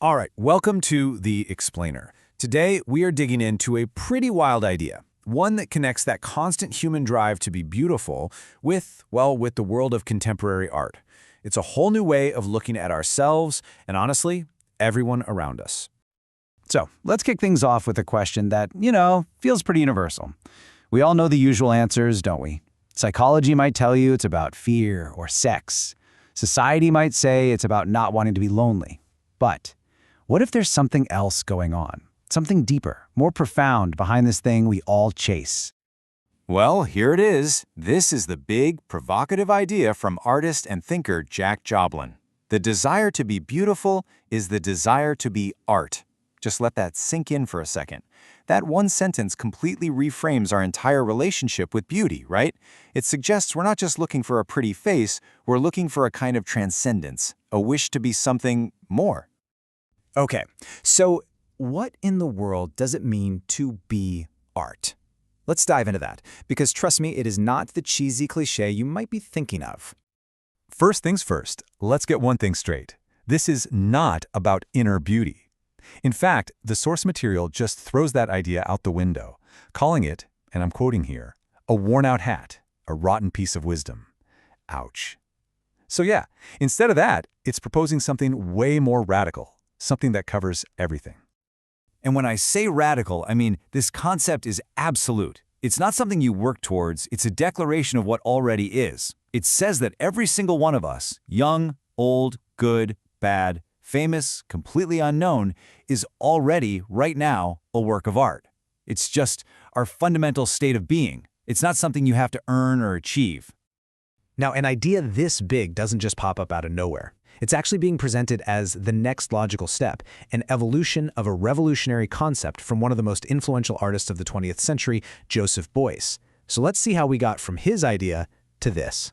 All right, welcome to The Explainer. Today, we are digging into a pretty wild idea, one that connects that constant human drive to be beautiful with the world of contemporary art. It's a whole new way of looking at ourselves and, honestly, everyone around us. So, let's kick things off with a question that, feels pretty universal. We all know the usual answers, don't we? Psychology might tell you it's about fear or sex. Society might say it's about not wanting to be lonely. But what if there's something else going on? Something deeper, more profound behind this thing we all chase? Well, here it is. This is the big, provocative idea from artist and thinker Jack Joplin. The desire to be beautiful is the desire to be art. Just let that sink in for a second. That one sentence completely reframes our entire relationship with beauty, right? It suggests we're not just looking for a pretty face, we're looking for a kind of transcendence, a wish to be something more. Okay, so what in the world does it mean to be art? Let's dive into that, because trust me, it is not the cheesy cliché you might be thinking of. First things first, let's get one thing straight. This is not about inner beauty. In fact, the source material just throws that idea out the window, calling it, and I'm quoting here, a worn-out hat, a rotten piece of wisdom. Ouch. So yeah, instead of that, it's proposing something way more radical, something that covers everything. And when I say radical, I mean this concept is absolute. It's not something you work towards, it's a declaration of what already is. It says that every single one of us, young, old, good, bad, famous, completely unknown, is already, right now, a work of art. It's just our fundamental state of being. It's not something you have to earn or achieve. Now, an idea this big doesn't just pop up out of nowhere. It's actually being presented as the next logical step, an evolution of a revolutionary concept from one of the most influential artists of the 20th century, Joseph Beuys. So let's see how we got from his idea to this.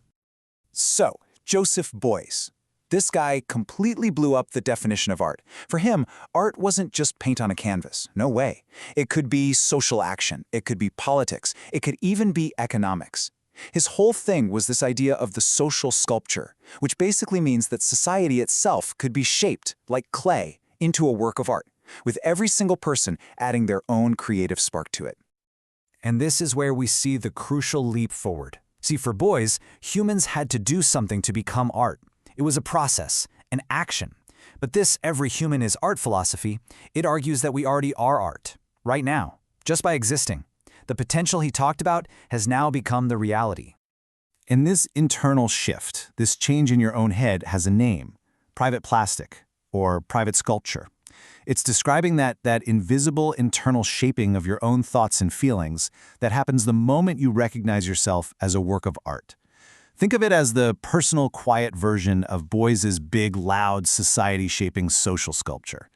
So, Joseph Beuys. This guy completely blew up the definition of art. For him, art wasn't just paint on a canvas. No way. It could be social action. It could be politics. It could even be economics. His whole thing was this idea of the social sculpture, which basically means that society itself could be shaped, like clay, into a work of art, with every single person adding their own creative spark to it. And this is where we see the crucial leap forward. See, for Beuys, humans had to do something to become art. It was a process, an action. But this every human is art philosophy, it argues that we already are art, right now, just by existing. The potential he talked about has now become the reality. And this internal shift, this change in your own head, has a name: private plastic, or private sculpture. It's describing that invisible internal shaping of your own thoughts and feelings that happens the moment you recognize yourself as a work of art. Think of it as the personal, quiet version of Beuys's big, loud, society-shaping social sculpture.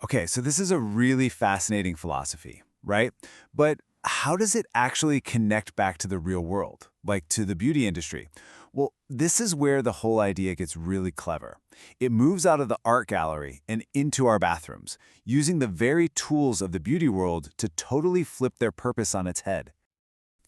Okay, so this is a really fascinating philosophy, right? But how does it actually connect back to the real world, like to the beauty industry? Well, this is where the whole idea gets really clever. It moves out of the art gallery and into our bathrooms, using the very tools of the beauty world to totally flip their purpose on its head.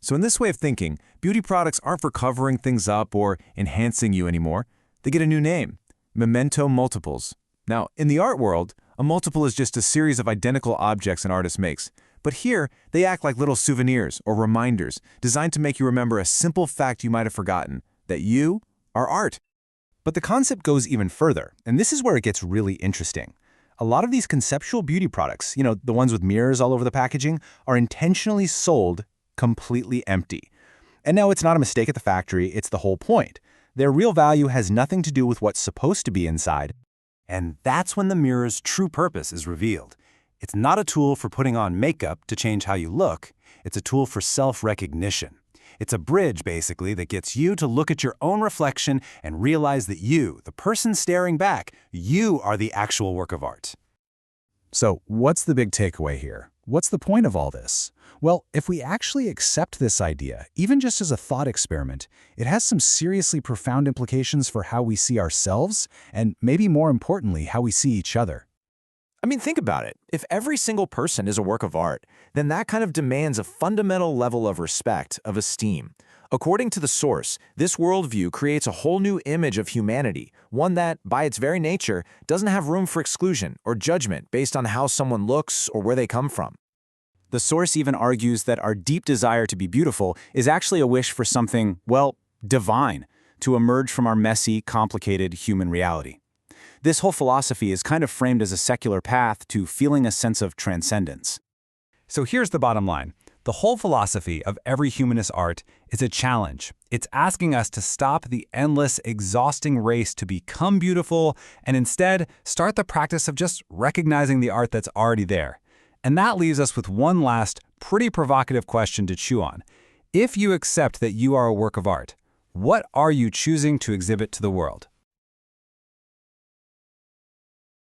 So in this way of thinking, beauty products aren't for covering things up or enhancing you anymore. They get a new name: memento multiples. Now, in the art world, a multiple is just a series of identical objects an artist makes. But here, they act like little souvenirs or reminders designed to make you remember a simple fact you might have forgotten: that you are art. But the concept goes even further, and this is where it gets really interesting. A lot of these conceptual beauty products, the ones with mirrors all over the packaging, are intentionally sold completely empty. And now it's not a mistake at the factory, it's the whole point. Their real value has nothing to do with what's supposed to be inside. And that's when the mirror's true purpose is revealed. It's not a tool for putting on makeup to change how you look. It's a tool for self-recognition. It's a bridge, basically, that gets you to look at your own reflection and realize that you, the person staring back, you are the actual work of art. So, what's the big takeaway here? What's the point of all this? Well, if we actually accept this idea, even just as a thought experiment, it has some seriously profound implications for how we see ourselves, and maybe more importantly, how we see each other. I mean, think about it. If every single person is a work of art, then that kind of demands a fundamental level of respect, of esteem. According to the source, this worldview creates a whole new image of humanity, one that, by its very nature, doesn't have room for exclusion or judgment based on how someone looks or where they come from. The source even argues that our deep desire to be beautiful is actually a wish for something, well, divine, to emerge from our messy, complicated human reality. This whole philosophy is kind of framed as a secular path to feeling a sense of transcendence. So here's the bottom line. The whole philosophy of every humanist art is a challenge. It's asking us to stop the endless, exhausting race to become beautiful and instead start the practice of just recognizing the art that's already there. And that leaves us with one last, pretty provocative question to chew on. If you accept that you are a work of art, what are you choosing to exhibit to the world?